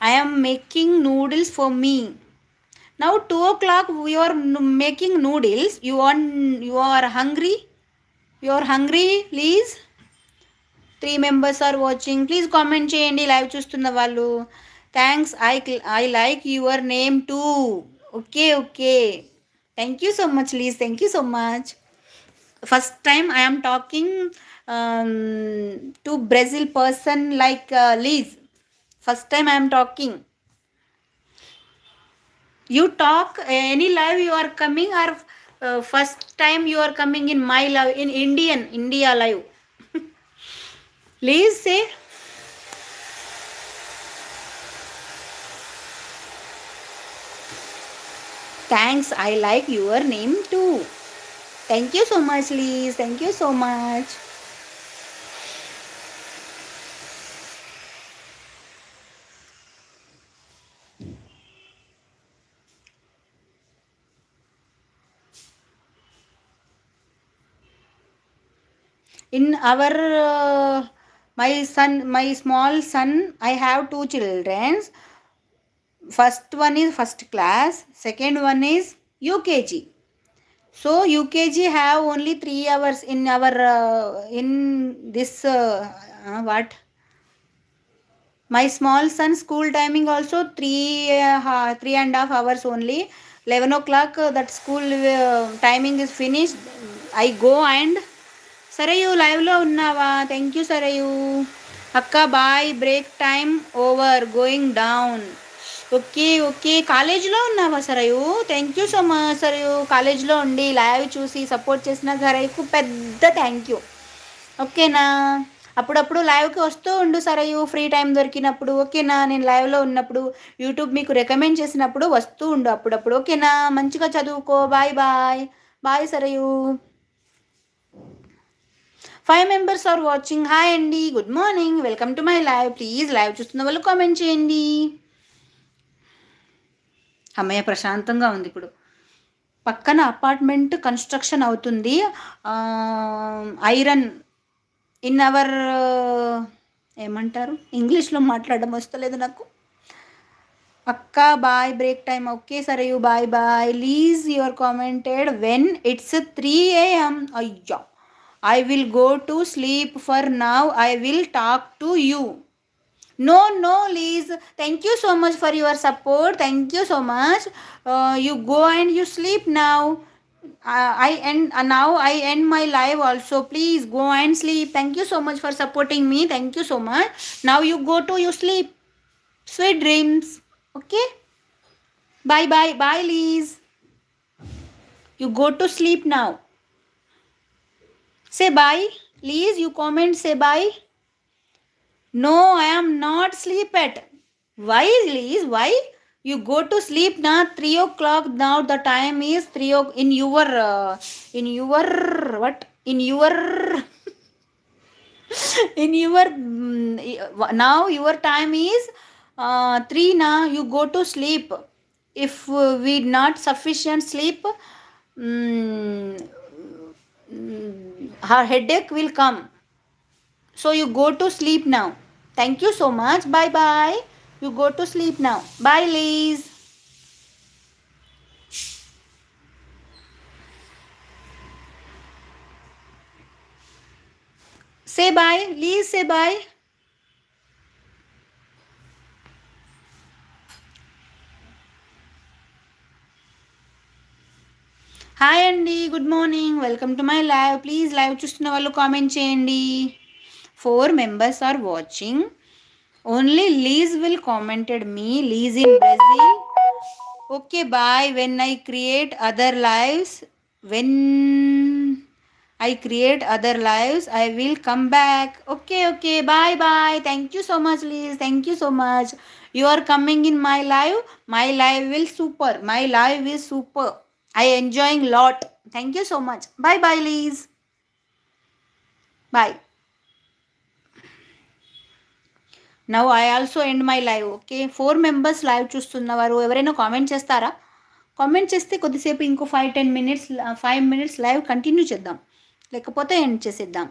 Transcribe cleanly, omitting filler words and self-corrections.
I am making noodles for me. Now 2 o'clock you are making noodles. You are hungry? You are hungry, please? 3 members are watching. Please comment చేయండి live చూస్తున్న వాళ్ళు. Thanks. I like your name too. Okay. Thank you so much, Liz. Thank you so much. First time I am talking to Brazil person like Liz. First time I am talking. You talk any live you are coming or first time you are coming in my live in India live. Please say. Thanks. I like your name too. Thank you so much, Liz. Thank you so much. In our my small son, I have 2 children. First one is first class, second one is UKG. So UKG have only 3 hours in our in this what my small son school timing also 3.5 hours only. 11 o'clock that school timing is finished. I go and Sarayu లైవ్లో ఉన్నావా? Thank you Sarayu. అక్క bye, break time over, going down. Okay కాలేజ్లో ఉన్నావా Sarayu? Thank you so much Sarayu. కాలేజ్లో ఉండి live చూసి support చేసిన సరయుకు పెద్ద థ్యాంక్ యూ. ఓకేనా? అప్పుడప్పుడు లైవ్కి వస్తూ ఉండు సరయు, ఫ్రీ టైం దొరికినప్పుడు. ఓకేనా? నేను లైవ్లో ఉన్నప్పుడు యూట్యూబ్ మీకు రికమెండ్ చేసినప్పుడు వస్తూ ఉండు అప్పుడప్పుడు. ఓకేనా? మంచిగా చదువుకో. Bye Sarayu. 5 members are watching. Hi అండి, good morning, welcome to my live. Please live చూస్తున్న వాళ్ళు కామెంట్ చేయండి. అమ్మయ్య ప్రశాంతంగా ఉంది. ఇప్పుడు పక్కన అపార్ట్మెంట్ కన్స్ట్రక్షన్ అవుతుంది. ఐరన్ ఇన్ అవర్ ఏమంటారు, ఇంగ్లీష్లో మాట్లాడడం వస్తలేదు నాకు. అక్క బాయ్, బ్రేక్ టైం. ఓకే సరే bye. Liz your commented when it's 3 AM. అయ్యా, I will go to sleep for now. I will talk to you. No, Liz. Thank you so much for your support. Thank you so much. You go and you sleep now. Now I end my live also. Please go and sleep. Thank you so much for supporting me. Thank you so much. Now you go to you sleep. Sweet dreams. Okay? Bye, Liz. You go to sleep now. Say bye. Please, you comment, say bye. No, I am not sleep at. Why, Liz? Why? You go to sleep now. 3 o'clock now. The time is 3 o'clock in your what? In your in your now your time is 3 now. You go to sleep. If we not sufficient sleep, her headache will come. So you go to sleep now. Thank you so much. Bye. You go to sleep now. Bye, Liz. Say bye. Liz, say bye. Hi అండి, good morning, welcome to my live. Please live చూస్తున్న వాళ్ళు comment చేయండి. 4 members are watching. Only Liz will commented me. Liz in Brazil. Okay, bye. When I create other lives, I will come back. Okay. Bye. Thank you so much, Liz. Thank you so much. You are coming in my live. My live will super. My live is super. I enjoying lot. Thank you so much. Bye, Liz. Bye. Now I also end my live. Okay, 4 members live చూస్తున్నవారు ఎవరైనా comment చేస్తారా? Comment చేస్తే కొద్దిసేపు ఇంకో 5 minutes live continue చేద్దాం, లేకపోతే end చేసేద్దాం.